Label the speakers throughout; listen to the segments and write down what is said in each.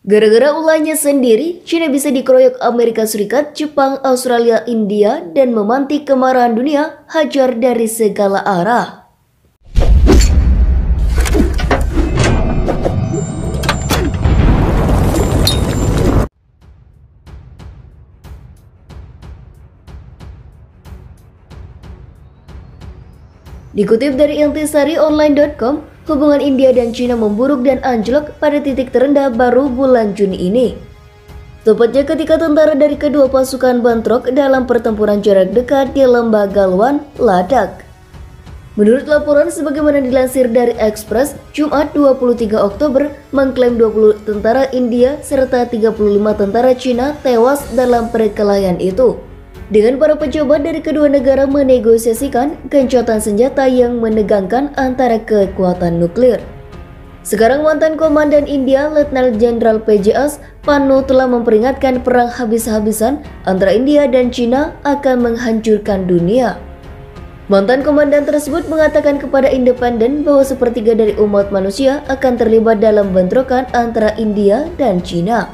Speaker 1: Gara-gara ulahnya sendiri, China bisa dikeroyok Amerika Serikat, Jepang, Australia, India, dan memantik kemarahan dunia hajar dari segala arah. Dikutip dari intisarionline.com, hubungan India dan China memburuk dan anjlok pada titik terendah baru bulan Juni ini. Tepatnya ketika tentara dari kedua pasukan bentrok dalam pertempuran jarak dekat di Lembah Galwan, Ladakh. Menurut laporan sebagaimana dilansir dari Express, Jumat 23 Oktober mengklaim 20 tentara India serta 35 tentara China tewas dalam perkelahian itu. Dengan para pejabat dari kedua negara menegosiasikan gencatan senjata yang menegangkan antara kekuatan nuklir. Sekarang mantan Komandan India, Letnan Jenderal PJS, Panu telah memperingatkan perang habis-habisan antara India dan China akan menghancurkan dunia. Mantan komandan tersebut mengatakan kepada Independen bahwa sepertiga dari umat manusia akan terlibat dalam bentrokan antara India dan China.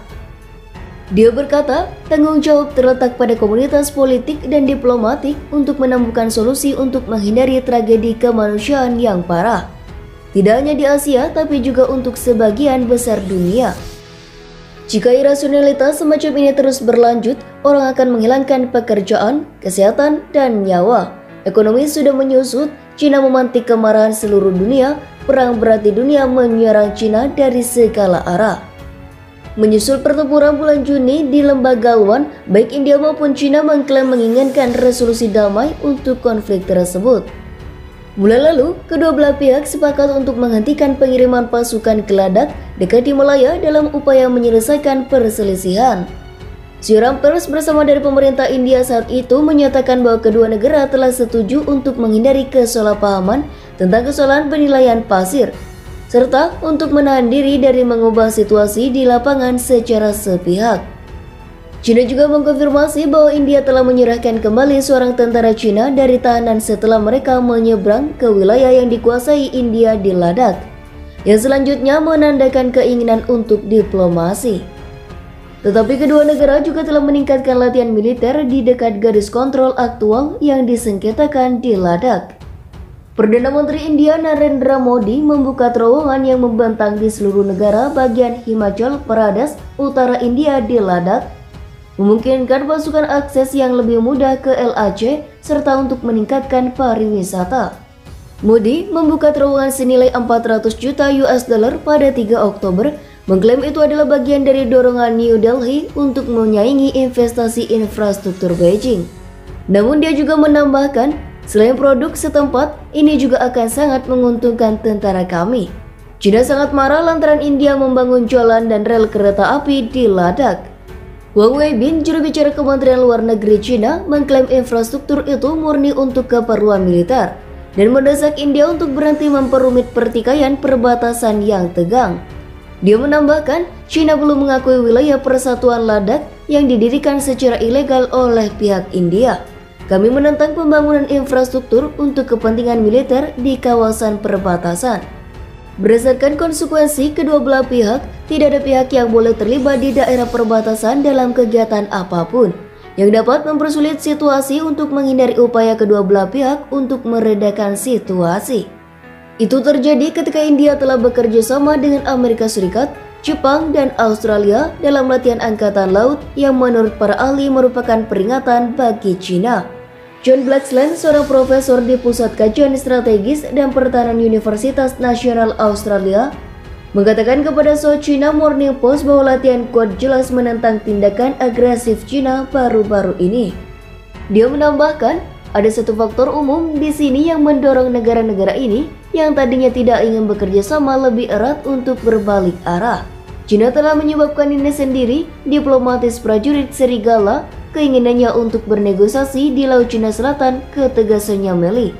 Speaker 1: Dia berkata, tanggung jawab terletak pada komunitas politik dan diplomatik untuk menemukan solusi untuk menghindari tragedi kemanusiaan yang parah. Tidak hanya di Asia, tapi juga untuk sebagian besar dunia. Jika irasionalitas semacam ini terus berlanjut, orang akan menghilangkan pekerjaan, kesehatan, dan nyawa. Ekonomi sudah menyusut, China memantik kemarahan seluruh dunia, perang berat di dunia menyerang China dari segala arah. Menyusul pertempuran bulan Juni di Lembah Galwan, baik India maupun China mengklaim menginginkan resolusi damai untuk konflik tersebut. Bulan lalu, kedua belah pihak sepakat untuk menghentikan pengiriman pasukan ke Ladakh dekat Himalaya dalam upaya menyelesaikan perselisihan. Siaran pers bersama dari pemerintah India saat itu menyatakan bahwa kedua negara telah setuju untuk menghindari kesalahpahaman tentang kesalahan penilaian pasir, serta untuk menahan diri dari mengubah situasi di lapangan secara sepihak. China juga mengkonfirmasi bahwa India telah menyerahkan kembali seorang tentara China dari tahanan setelah mereka menyeberang ke wilayah yang dikuasai India di Ladakh, yang selanjutnya menandakan keinginan untuk diplomasi. Tetapi kedua negara juga telah meningkatkan latihan militer di dekat garis kontrol aktual yang disengketakan di Ladakh. Perdana Menteri India Narendra Modi membuka terowongan yang membentang di seluruh negara bagian Himachal Pradesh, utara India di Ladakh, memungkinkan pasukan akses yang lebih mudah ke LAC serta untuk meningkatkan pariwisata. Modi membuka terowongan senilai 400 juta US dollar pada 3 Oktober, mengklaim itu adalah bagian dari dorongan New Delhi untuk menyaingi investasi infrastruktur Beijing. Namun dia juga menambahkan, selain produk setempat, ini juga akan sangat menguntungkan tentara kami. China sangat marah lantaran India membangun jalan dan rel kereta api di Ladakh. Wang Weibin, juru bicara Kementerian Luar Negeri China, mengklaim infrastruktur itu murni untuk keperluan militer dan mendesak India untuk berhenti memperumit pertikaian perbatasan yang tegang. Dia menambahkan, China belum mengakui wilayah persatuan Ladakh yang didirikan secara ilegal oleh pihak India. Kami menentang pembangunan infrastruktur untuk kepentingan militer di kawasan perbatasan. Berdasarkan konsekuensi kedua belah pihak, tidak ada pihak yang boleh terlibat di daerah perbatasan dalam kegiatan apapun yang dapat mempersulit situasi untuk menghindari upaya kedua belah pihak untuk meredakan situasi. Itu terjadi ketika India telah bekerja sama dengan Amerika Serikat, Jepang, dan Australia dalam latihan angkatan laut yang menurut para ahli merupakan peringatan bagi China. John Blaxland, seorang profesor di Pusat Kajian Strategis dan Pertahanan Universitas Nasional Australia, mengatakan kepada South China Morning Post bahwa latihan kuat jelas menentang tindakan agresif China baru-baru ini. Dia menambahkan, ada satu faktor umum di sini yang mendorong negara-negara ini yang tadinya tidak ingin bekerja sama lebih erat untuk berbalik arah. China telah menyebabkan ini sendiri, diplomatis prajurit serigala, keinginannya untuk bernegosiasi di Laut Cina Selatan, ketegasannya Meli.